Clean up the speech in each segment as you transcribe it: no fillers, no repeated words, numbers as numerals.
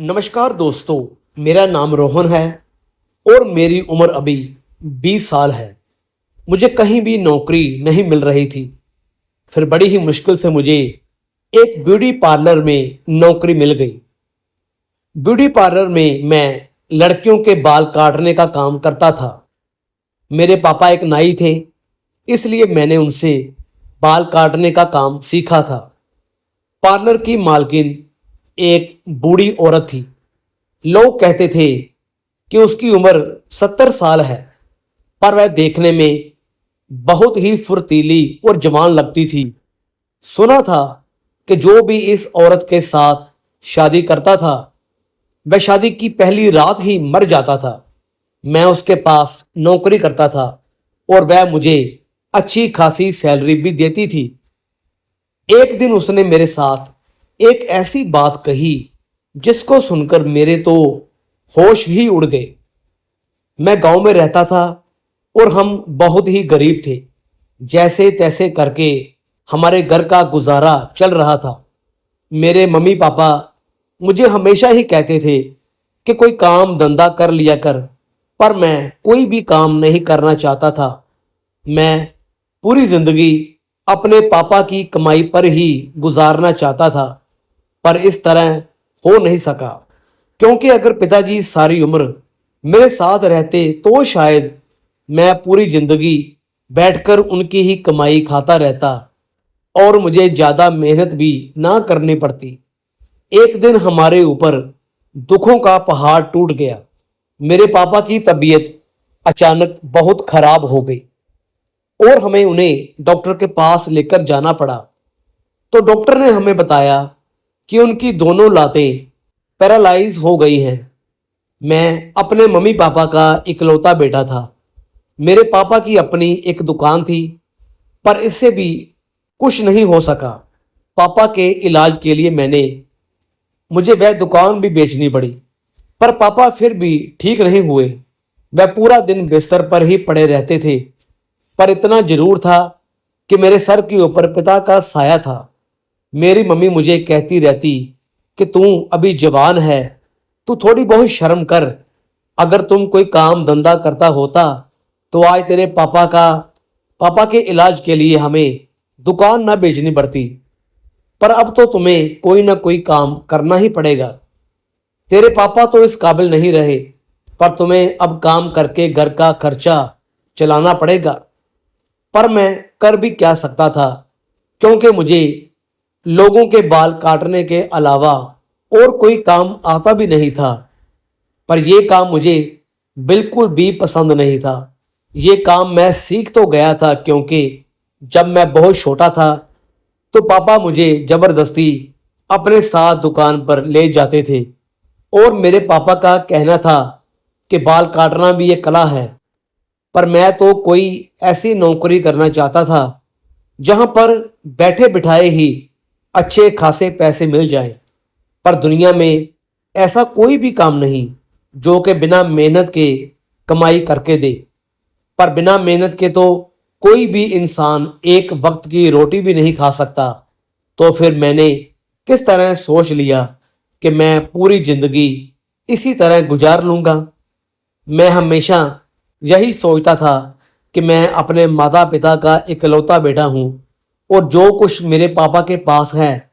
नमस्कार दोस्तों, मेरा नाम रोहन है और मेरी उम्र अभी 20 साल है। मुझे कहीं भी नौकरी नहीं मिल रही थी। फिर बड़ी ही मुश्किल से मुझे एक ब्यूटी पार्लर में नौकरी मिल गई। ब्यूटी पार्लर में मैं लड़कियों के बाल काटने का काम करता था। मेरे पापा एक नाई थे, इसलिए मैंने उनसे बाल काटने का काम सीखा था। पार्लर की मालकिन एक बूढ़ी औरत थी। लोग कहते थे कि उसकी उम्र 70 साल है, पर वह देखने में बहुत ही फुर्तीली और जवान लगती थी। सुना था कि जो भी इस औरत के साथ शादी करता था वह शादी की पहली रात ही मर जाता था। मैं उसके पास नौकरी करता था और वह मुझे अच्छी खासी सैलरी भी देती थी। एक दिन उसने मेरे साथ एक ऐसी बात कही जिसको सुनकर मेरे तो होश ही उड़ गए। मैं गांव में रहता था और हम बहुत ही गरीब थे। जैसे तैसे करके हमारे घर का गुजारा चल रहा था। मेरे मम्मी पापा मुझे हमेशा ही कहते थे कि कोई काम धंधा कर लिया कर, पर मैं कोई भी काम नहीं करना चाहता था। मैं पूरी जिंदगी अपने पापा की कमाई पर ही गुजारना चाहता था, पर इस तरह हो नहीं सका, क्योंकि अगर पिताजी सारी उम्र मेरे साथ रहते तो शायद मैं पूरी जिंदगी बैठकर उनकी ही कमाई खाता रहता और मुझे ज़्यादा मेहनत भी ना करनी पड़ती। एक दिन हमारे ऊपर दुखों का पहाड़ टूट गया। मेरे पापा की तबीयत अचानक बहुत खराब हो गई और हमें उन्हें डॉक्टर के पास लेकर जाना पड़ा। तो डॉक्टर ने हमें बताया कि उनकी दोनों लातें पैरालाइज हो गई हैं। मैं अपने मम्मी पापा का इकलौता बेटा था। मेरे पापा की अपनी एक दुकान थी, पर इससे भी कुछ नहीं हो सका। पापा के इलाज के लिए मुझे वह दुकान भी बेचनी पड़ी, पर पापा फिर भी ठीक नहीं हुए। वह पूरा दिन बिस्तर पर ही पड़े रहते थे, पर इतना जरूर था कि मेरे सर के ऊपर पिता का साया था। मेरी मम्मी मुझे कहती रहती कि तू अभी जवान है, तू थोड़ी बहुत शर्म कर। अगर तुम कोई काम धंधा करता होता तो आज तेरे पापा के इलाज के लिए हमें दुकान ना बेचनी पड़ती। पर अब तो तुम्हें कोई ना कोई काम करना ही पड़ेगा। तेरे पापा तो इस काबिल नहीं रहे, पर तुम्हें अब काम करके घर का खर्चा चलाना पड़ेगा। पर मैं कर भी क्या सकता था, क्योंकि मुझे लोगों के बाल काटने के अलावा और कोई काम आता भी नहीं था। पर यह काम मुझे बिल्कुल भी पसंद नहीं था। ये काम मैं सीख तो गया था, क्योंकि जब मैं बहुत छोटा था तो पापा मुझे जबरदस्ती अपने साथ दुकान पर ले जाते थे और मेरे पापा का कहना था कि बाल काटना भी एक कला है। पर मैं तो कोई ऐसी नौकरी करना चाहता था जहां पर बैठे बिठाए ही अच्छे खासे पैसे मिल जाएं। पर दुनिया में ऐसा कोई भी काम नहीं जो कि बिना मेहनत के कमाई करके दे। पर बिना मेहनत के तो कोई भी इंसान एक वक्त की रोटी भी नहीं खा सकता। तो फिर मैंने किस तरह सोच लिया कि मैं पूरी जिंदगी इसी तरह गुजार लूंगा। मैं हमेशा यही सोचता था कि मैं अपने माता पिता का इकलौता बेटा हूँ और जो कुछ मेरे पापा के पास है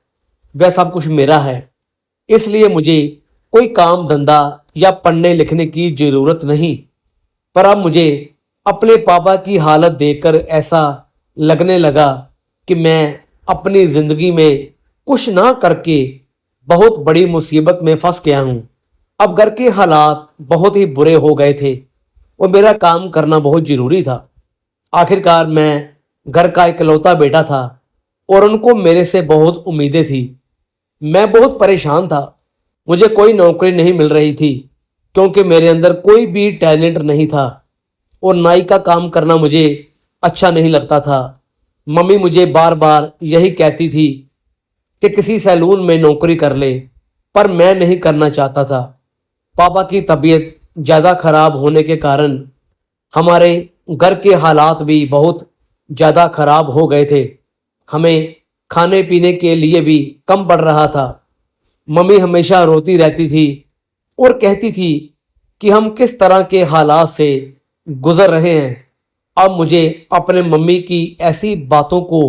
वह सब कुछ मेरा है। इसलिए मुझे कोई काम धंधा या पढ़ने लिखने की ज़रूरत नहीं। पर अब मुझे अपने पापा की हालत देखकर ऐसा लगने लगा कि मैं अपनी ज़िंदगी में कुछ ना करके बहुत बड़ी मुसीबत में फंस गया हूँ। अब घर के हालात बहुत ही बुरे हो गए थे और मेरा काम करना बहुत ज़रूरी था। आखिरकार मैं घर का इकलौता बेटा था और उनको मेरे से बहुत उम्मीदें थी। मैं बहुत परेशान था। मुझे कोई नौकरी नहीं मिल रही थी, क्योंकि मेरे अंदर कोई भी टैलेंट नहीं था और नाई का काम करना मुझे अच्छा नहीं लगता था। मम्मी मुझे बार बार यही कहती थी कि किसी सैलून में नौकरी कर ले, पर मैं नहीं करना चाहता था। पापा की तबीयत ज़्यादा खराब होने के कारण हमारे घर के हालात भी बहुत ज़्यादा खराब हो गए थे। हमें खाने पीने के लिए भी कम पड़ रहा था। मम्मी हमेशा रोती रहती थी और कहती थी कि हम किस तरह के हालात से गुजर रहे हैं। अब मुझे अपने मम्मी की ऐसी बातों को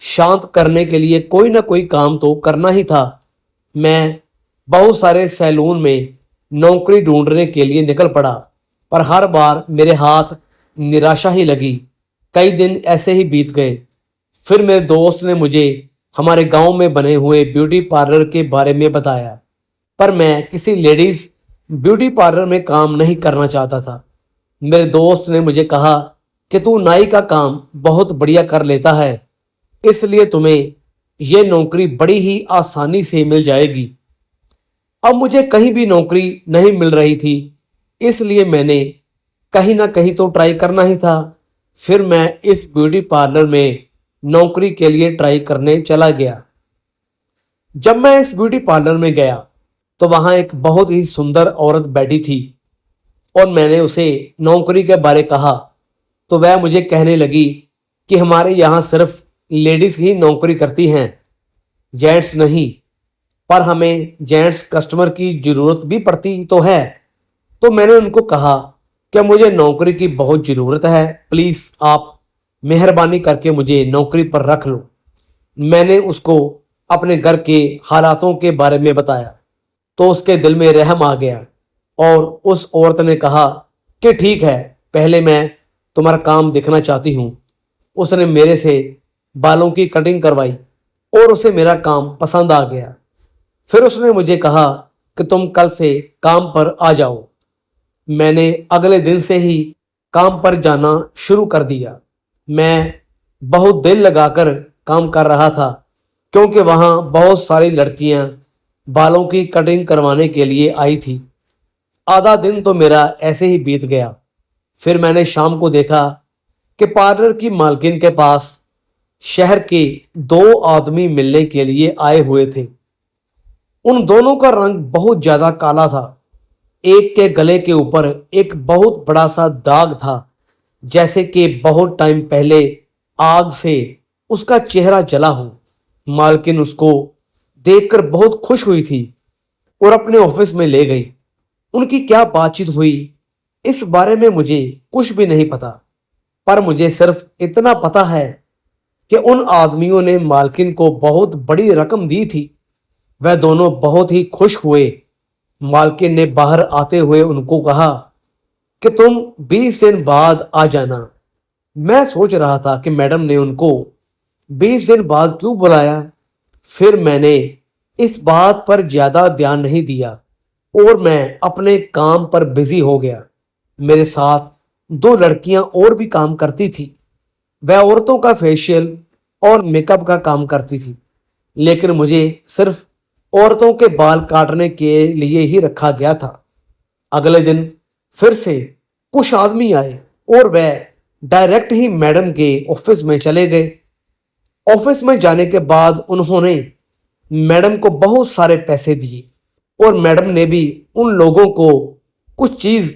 शांत करने के लिए कोई ना कोई काम तो करना ही था। मैं बहुत सारे सैलून में नौकरी ढूंढने के लिए निकल पड़ा, पर हर बार मेरे हाथ निराशा ही लगी। कई दिन ऐसे ही बीत गए। फिर मेरे दोस्त ने मुझे हमारे गांव में बने हुए ब्यूटी पार्लर के बारे में बताया, पर मैं किसी लेडीज ब्यूटी पार्लर में काम नहीं करना चाहता था। मेरे दोस्त ने मुझे कहा कि तू नाई का काम बहुत बढ़िया कर लेता है, इसलिए तुम्हें यह नौकरी बड़ी ही आसानी से मिल जाएगी। अब मुझे कहीं भी नौकरी नहीं मिल रही थी, इसलिए मैंने कहीं ना कहीं तो ट्राई करना ही था। फिर मैं इस ब्यूटी पार्लर में नौकरी के लिए ट्राई करने चला गया। जब मैं इस ब्यूटी पार्लर में गया तो वहां एक बहुत ही सुंदर औरत बैठी थी और मैंने उसे नौकरी के बारे कहा तो वह मुझे कहने लगी कि हमारे यहाँ सिर्फ लेडीज ही नौकरी करती हैं, जेंट्स नहीं। पर हमें जेंट्स कस्टमर की ज़रूरत भी पड़ती तो है। तो मैंने उनको कहा कि मुझे नौकरी की बहुत ज़रूरत है, प्लीज़ आप मेहरबानी करके मुझे नौकरी पर रख लो। मैंने उसको अपने घर के हालातों के बारे में बताया तो उसके दिल में रहम आ गया और उस औरत ने कहा कि ठीक है, पहले मैं तुम्हारा काम देखना चाहती हूँ। उसने मेरे से बालों की कटिंग करवाई और उसे मेरा काम पसंद आ गया। फिर उसने मुझे कहा कि तुम कल से काम पर आ जाओ। मैंने अगले दिन से ही काम पर जाना शुरू कर दिया। मैं बहुत दिल लगाकर काम कर रहा था क्योंकि वहाँ बहुत सारी लड़कियाँ बालों की कटिंग करवाने के लिए आई थी। आधा दिन तो मेरा ऐसे ही बीत गया। फिर मैंने शाम को देखा कि पार्लर की मालकिन के पास शहर के दो आदमी मिलने के लिए आए हुए थे। उन दोनों का रंग बहुत ज्यादा काला था। एक के गले के ऊपर एक बहुत बड़ा सा दाग था, जैसे कि बहुत टाइम पहले आग से उसका चेहरा जला हो। मालकिन उसको देखकर बहुत खुश हुई थी और अपने ऑफिस में ले गई। उनकी क्या बातचीत हुई इस बारे में मुझे कुछ भी नहीं पता, पर मुझे सिर्फ इतना पता है कि उन आदमियों ने मालकिन को बहुत बड़ी रकम दी थी। वह दोनों बहुत ही खुश हुए। मालकिन ने बाहर आते हुए उनको कहा कि तुम 20 दिन बाद आ जाना। मैं सोच रहा था कि मैडम ने उनको 20 दिन बाद क्यों बुलाया। फिर मैंने इस बात पर ज्यादा ध्यान नहीं दिया और मैं अपने काम पर बिजी हो गया। मेरे साथ दो लड़कियां और भी काम करती थी। वह औरतों का फेशियल और मेकअप का काम करती थी, लेकिन मुझे सिर्फ औरतों के बाल काटने के लिए ही रखा गया था। अगले दिन फिर से कुछ आदमी आए और वह डायरेक्ट ही मैडम के ऑफिस में चले गए। ऑफिस में जाने के बाद उन्होंने मैडम को बहुत सारे पैसे दिए और मैडम ने भी उन लोगों को कुछ चीज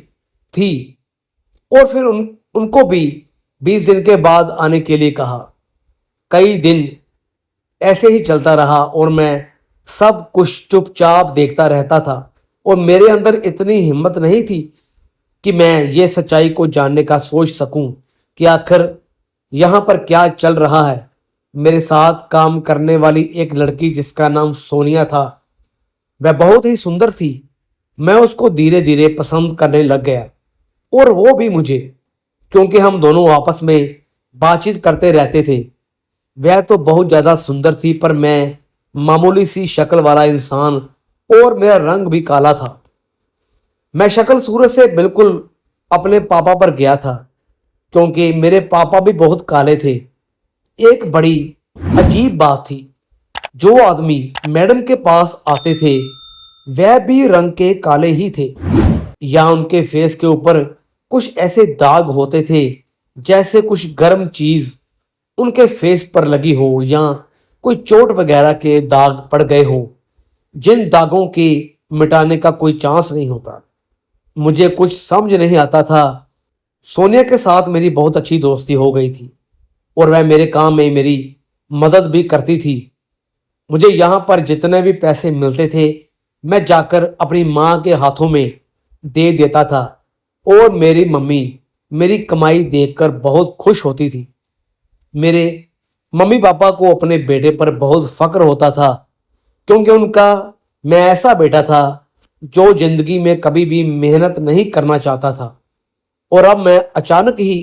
थी और फिर उनको भी 20 दिन के बाद आने के लिए कहा। कई दिन ऐसे ही चलता रहा और मैं सब कुछ चुपचाप देखता रहता था और मेरे अंदर इतनी हिम्मत नहीं थी कि मैं ये सच्चाई को जानने का सोच सकूं कि आखिर यहाँ पर क्या चल रहा है। मेरे साथ काम करने वाली एक लड़की जिसका नाम सोनिया था, वह बहुत ही सुंदर थी। मैं उसको धीरे धीरे पसंद करने लग गया और वो भी मुझे, क्योंकि हम दोनों आपस में बातचीत करते रहते थे। वह तो बहुत ज़्यादा सुंदर थी, पर मैं मामूली सी शक्ल वाला इंसान और मेरा रंग भी काला था। मैं शक्ल सूरत से बिल्कुल अपने पापा पर गया था, क्योंकि मेरे पापा भी बहुत काले थे। एक बड़ी अजीब बात थी, जो आदमी मैडम के पास आते थे वह भी रंग के काले ही थे, या उनके फेस के ऊपर कुछ ऐसे दाग होते थे जैसे कुछ गर्म चीज उनके फेस पर लगी हो या कोई चोट वगैरह के दाग पड़ गए हो, जिन दागों के मिटाने का कोई चांस नहीं होता। मुझे कुछ समझ नहीं आता था। सोनिया के साथ मेरी बहुत अच्छी दोस्ती हो गई थी और वह मेरे काम में मेरी मदद भी करती थी। मुझे यहाँ पर जितने भी पैसे मिलते थे मैं जाकर अपनी माँ के हाथों में दे देता था और मेरी मम्मी मेरी कमाई देखकर बहुत खुश होती थी। मेरे मम्मी पापा को अपने बेटे पर बहुत फक्र होता था क्योंकि उनका मैं ऐसा बेटा था जो जिंदगी में कभी भी मेहनत नहीं करना चाहता था और अब मैं अचानक ही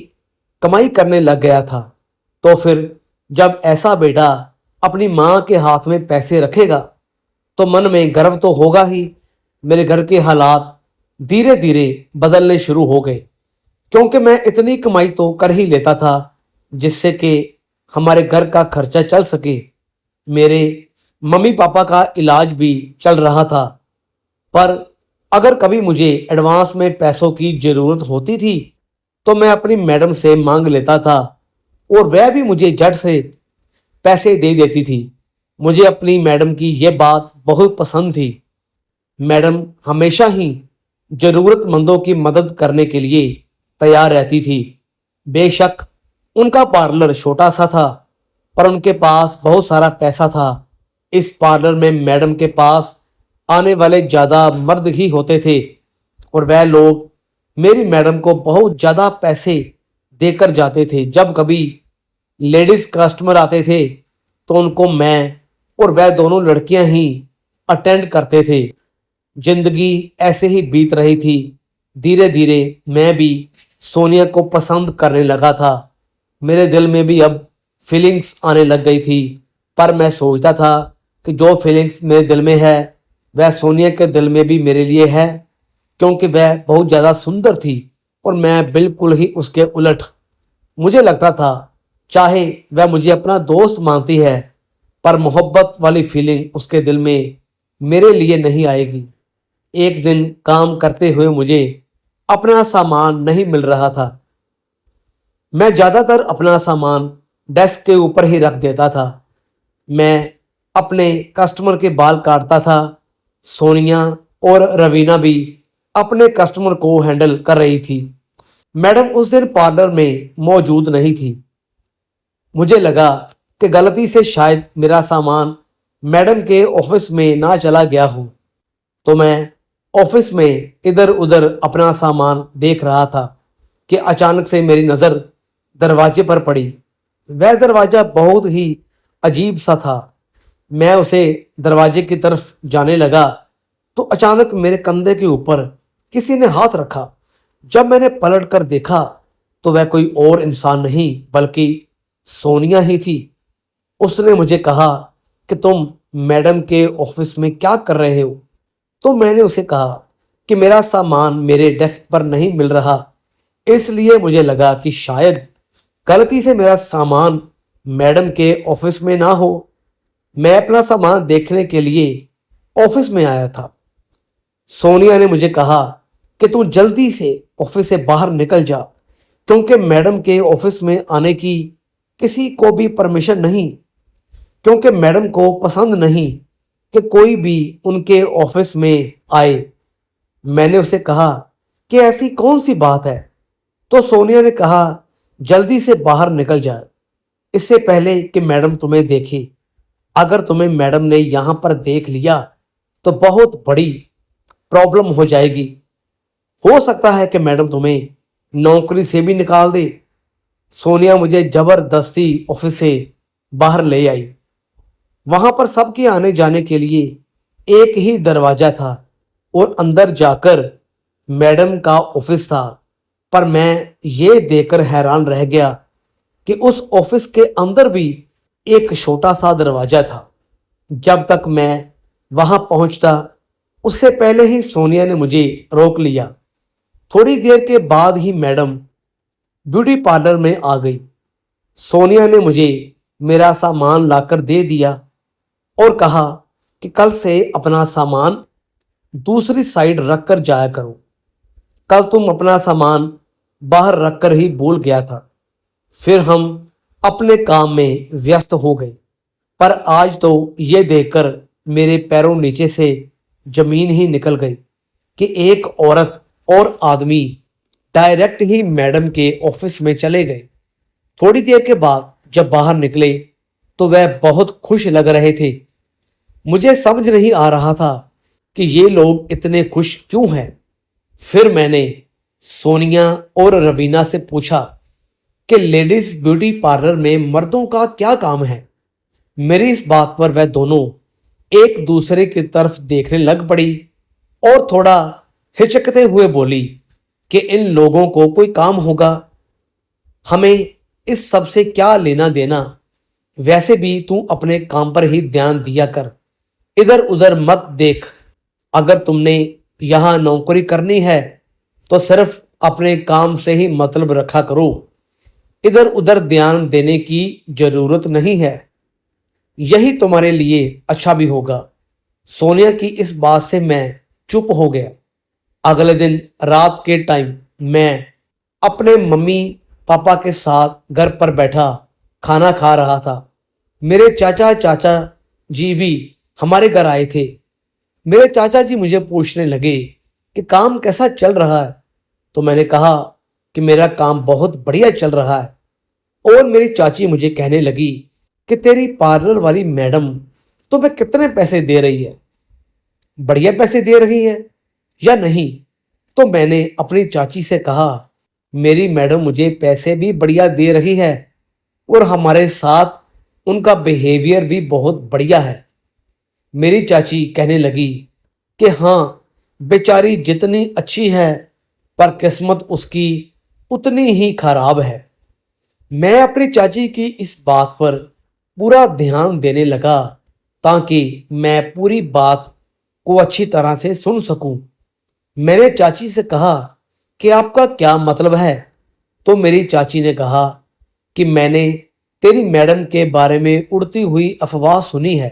कमाई करने लग गया था। तो फिर जब ऐसा बेटा अपनी माँ के हाथ में पैसे रखेगा तो मन में गर्व तो होगा ही। मेरे घर के हालात धीरे धीरे बदलने शुरू हो गए क्योंकि मैं इतनी कमाई तो कर ही लेता था जिससे कि हमारे घर का खर्चा चल सके। मेरे मम्मी पापा का इलाज भी चल रहा था, पर अगर कभी मुझे एडवांस में पैसों की ज़रूरत होती थी तो मैं अपनी मैडम से मांग लेता था और वह भी मुझे झट से पैसे दे देती थी। मुझे अपनी मैडम की यह बात बहुत पसंद थी। मैडम हमेशा ही ज़रूरतमंदों की मदद करने के लिए तैयार रहती थी। बेशक उनका पार्लर छोटा सा था पर उनके पास बहुत सारा पैसा था। इस पार्लर में मैडम के पास आने वाले ज़्यादा मर्द ही होते थे और वह लोग मेरी मैडम को बहुत ज़्यादा पैसे देकर जाते थे। जब कभी लेडीज़ कस्टमर आते थे तो उनको मैं और वह दोनों लड़कियां ही अटेंड करते थे। जिंदगी ऐसे ही बीत रही थी। धीरे धीरे मैं भी सोनिया को पसंद करने लगा था। मेरे दिल में भी अब फीलिंग्स आने लग गई थी, पर मैं सोचता था कि जो फीलिंग्स मेरे दिल में है वह सोनिया के दिल में भी मेरे लिए है क्योंकि वह बहुत ज़्यादा सुंदर थी और मैं बिल्कुल ही उसके उलट। मुझे लगता था चाहे वह मुझे अपना दोस्त मानती है पर मोहब्बत वाली फीलिंग उसके दिल में मेरे लिए नहीं आएगी। एक दिन काम करते हुए मुझे अपना सामान नहीं मिल रहा था। मैं ज़्यादातर अपना सामान डेस्क के ऊपर ही रख देता था। मैं अपने कस्टमर के बाल काटता था। सोनिया और रवीना भी अपने कस्टमर को हैंडल कर रही थी। मैडम उस दिन पार्लर में मौजूद नहीं थी। मुझे लगा कि गलती से शायद मेरा सामान मैडम के ऑफिस में ना चला गया हो, तो मैं ऑफिस में इधर उधर अपना सामान देख रहा था कि अचानक से मेरी नज़र दरवाजे पर पड़ी। वह दरवाज़ा बहुत ही अजीब सा था। मैं उसे दरवाजे की तरफ जाने लगा तो अचानक मेरे कंधे के ऊपर किसी ने हाथ रखा। जब मैंने पलट कर देखा तो वह कोई और इंसान नहीं बल्कि सोनिया ही थी। उसने मुझे कहा कि तुम मैडम के ऑफिस में क्या कर रहे हो? तो मैंने उसे कहा कि मेरा सामान मेरे डेस्क पर नहीं मिल रहा, इसलिए मुझे लगा कि शायद गलती से मेरा सामान मैडम के ऑफिस में ना हो। मैं अपना सामान देखने के लिए ऑफिस में आया था। सोनिया ने मुझे कहा कि तू जल्दी से ऑफिस से बाहर निकल जा क्योंकि मैडम के ऑफिस में आने की किसी को भी परमिशन नहीं, क्योंकि मैडम को पसंद नहीं कि कोई भी उनके ऑफिस में आए। मैंने उसे कहा कि ऐसी कौन सी बात है? तो सोनिया ने कहा जल्दी से बाहर निकल जाए इससे पहले कि मैडम तुम्हें देखे। अगर तुम्हें मैडम ने यहाँ पर देख लिया तो बहुत बड़ी प्रॉब्लम हो जाएगी। हो सकता है कि मैडम तुम्हें नौकरी से भी निकाल दे। सोनिया मुझे जबरदस्ती ऑफिस से बाहर ले आई। वहां पर सबके आने जाने के लिए एक ही दरवाजा था और अंदर जाकर मैडम का ऑफिस था। पर मैं ये देखकर हैरान रह गया कि उस ऑफिस के अंदर भी एक छोटा सा दरवाजा था। जब तक मैं वहां पहुंचता उससे पहले ही सोनिया ने मुझे रोक लिया। थोड़ी देर के बाद ही मैडम ब्यूटी पार्लर में आ गई। सोनिया ने मुझे मेरा सामान लाकर दे दिया और कहा कि कल से अपना सामान दूसरी साइड रख कर जाया करो। कल तुम अपना सामान बाहर रखकर ही भूल गया था। फिर हम अपने काम में व्यस्त हो गए, पर आज तो ये देखकर मेरे पैरों नीचे से जमीन ही निकल गई कि एक औरत और आदमी डायरेक्ट ही मैडम के ऑफिस में चले गए। थोड़ी देर के बाद जब बाहर निकले तो वह बहुत खुश लग रहे थे। मुझे समझ नहीं आ रहा था कि ये लोग इतने खुश क्यों हैं। फिर मैंने सोनिया और रवीना से पूछा कि लेडीज ब्यूटी पार्लर में मर्दों का क्या काम है। मेरी इस बात पर वह दोनों एक दूसरे की तरफ देखने लग पड़ी और थोड़ा हिचकते हुए बोली कि इन लोगों को कोई काम होगा, हमें इस सब से क्या लेना देना। वैसे भी तू अपने काम पर ही ध्यान दिया कर, इधर उधर मत देख। अगर तुमने यहां नौकरी करनी है तो सिर्फ अपने काम से ही मतलब रखा करो, इधर उधर ध्यान देने की जरूरत नहीं है। यही तुम्हारे लिए अच्छा भी होगा। सोनिया की इस बात से मैं चुप हो गया। अगले दिन रात के टाइम मैं अपने मम्मी पापा के साथ घर पर बैठा खाना खा रहा था। मेरे चाचा जी भी हमारे घर आए थे। मेरे चाचा जी मुझे पूछने लगे कि काम कैसा चल रहा है। तो मैंने कहा कि मेरा काम बहुत बढ़िया चल रहा है। और मेरी चाची मुझे कहने लगी कि तेरी पार्लर वाली मैडम तुम्हें कितने पैसे दे रही है, बढ़िया पैसे दे रही है या नहीं। तो मैंने अपनी चाची से कहा, मेरी मैडम मुझे पैसे भी बढ़िया दे रही है और हमारे साथ उनका बिहेवियर भी बहुत बढ़िया है। मेरी चाची कहने लगी कि हाँ, बेचारी जितनी अच्छी है पर किस्मत उसकी उतनी ही खराब है। मैं अपनी चाची की इस बात पर पूरा ध्यान देने लगा ताकि मैं पूरी बात को अच्छी तरह से सुन सकूं। मैंने चाची से कहा कि आपका क्या मतलब है। तो मेरी चाची ने कहा कि मैंने तेरी मैडम के बारे में उड़ती हुई अफवाह सुनी है।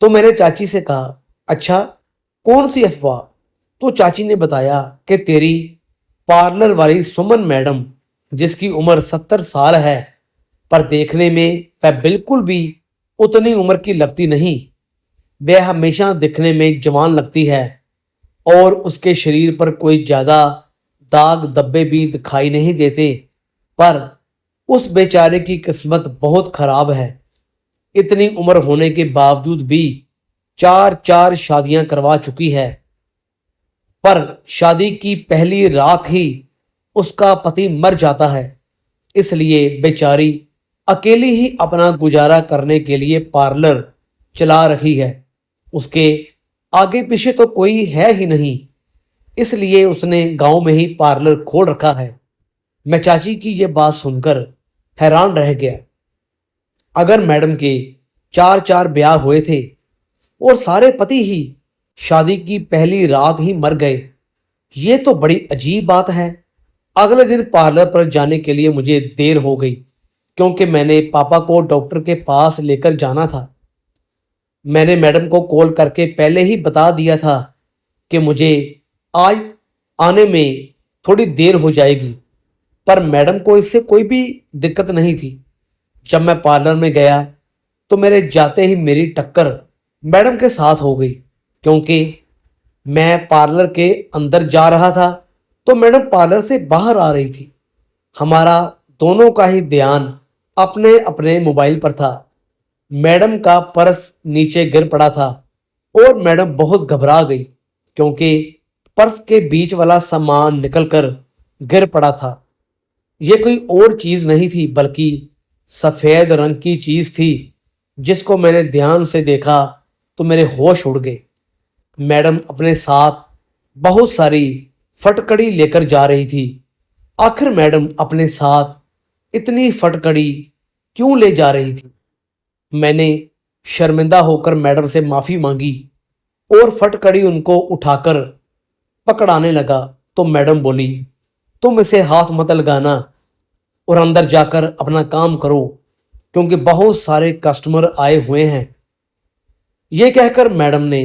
तो मैंने चाची से कहा, अच्छा कौन सी अफवाह। तो चाची ने बताया कि तेरी पार्लर वाली सुमन मैडम, जिसकी उम्र 70 साल है पर देखने में वह बिल्कुल भी उतनी उम्र की लगती नहीं। वह हमेशा दिखने में जवान लगती है और उसके शरीर पर कोई ज्यादा दाग धब्बे भी दिखाई नहीं देते। पर उस बेचारे की किस्मत बहुत खराब है। इतनी उम्र होने के बावजूद भी चार चार शादियां करवा चुकी है, पर शादी की पहली रात ही उसका पति मर जाता है। इसलिए बेचारी अकेली ही अपना गुजारा करने के लिए पार्लर चला रही है। उसके आगे पीछे तो कोई है ही नहीं, इसलिए उसने गांव में ही पार्लर खोल रखा है। मैं चाची की यह बात सुनकर हैरान रह गया। अगर मैडम के चार चार ब्याह हुए थे और सारे पति ही शादी की पहली रात ही मर गए, ये तो बड़ी अजीब बात है। अगले दिन पार्लर पर जाने के लिए मुझे देर हो गई क्योंकि मैंने पापा को डॉक्टर के पास लेकर जाना था। मैंने मैडम को कॉल करके पहले ही बता दिया था कि मुझे आज आने में थोड़ी देर हो जाएगी, पर मैडम को इससे कोई भी दिक्कत नहीं थी। जब मैं पार्लर में गया तो मेरे जाते ही मेरी टक्कर मैडम के साथ हो गई। क्योंकि मैं पार्लर के अंदर जा रहा था तो मैडम पार्लर से बाहर आ रही थी। हमारा दोनों का ही ध्यान अपने अपने मोबाइल पर था। मैडम का पर्स नीचे गिर पड़ा था और मैडम बहुत घबरा गई क्योंकि पर्स के बीच वाला सामान निकलकर गिर पड़ा था। यह कोई और चीज नहीं थी बल्कि सफेद रंग की चीज थी, जिसको मैंने ध्यान से देखा तो मेरे होश उड़ गए। मैडम अपने साथ बहुत सारी फटकड़ी लेकर जा रही थी। आखिर मैडम अपने साथ इतनी फटकड़ी क्यों ले जा रही थी। मैंने शर्मिंदा होकर मैडम से माफी मांगी और फटकड़ी उनको उठाकर पकड़ाने लगा तो मैडम बोली, तुम इसे हाथ मत लगाना और अंदर जाकर अपना काम करो क्योंकि बहुत सारे कस्टमर आए हुए हैं। ये कहकर मैडम ने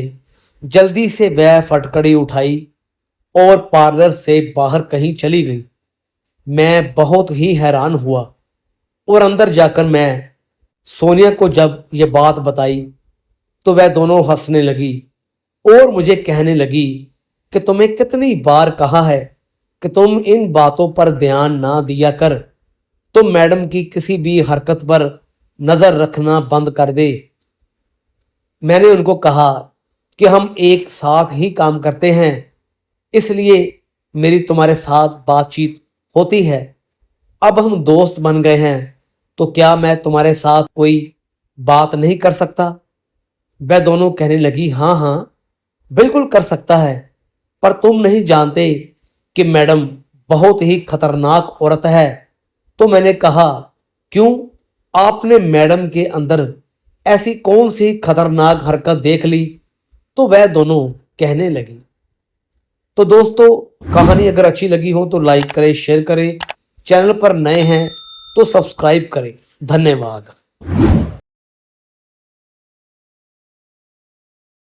जल्दी से वह फटकड़ी उठाई और पार्लर से बाहर कहीं चली गई। मैं बहुत ही हैरान हुआ और अंदर जाकर मैं सोनिया को जब यह बात बताई तो वह दोनों हंसने लगी और मुझे कहने लगी कि तुम्हें कितनी बार कहा है कि तुम इन बातों पर ध्यान ना दिया कर, तुम मैडम की किसी भी हरकत पर नजर रखना बंद कर दे। मैंने उनको कहा कि हम एक साथ ही काम करते हैं, इसलिए मेरी तुम्हारे साथ बातचीत होती है। अब हम दोस्त बन गए हैं, तो क्या मैं तुम्हारे साथ कोई बात नहीं कर सकता? वह दोनों कहने लगी, हाँ हाँ, बिल्कुल कर सकता है, पर तुम नहीं जानते कि मैडम बहुत ही खतरनाक औरत है। तो मैंने कहा, क्यों? आपने मैडम के अंदर ऐसी कौन सी खतरनाक हरकत देख ली? तो वह दोनों कहने लगी। तो दोस्तों, कहानी अगर अच्छी लगी हो तो लाइक करें, शेयर करें, चैनल पर नए हैं तो सब्सक्राइब करें। धन्यवाद।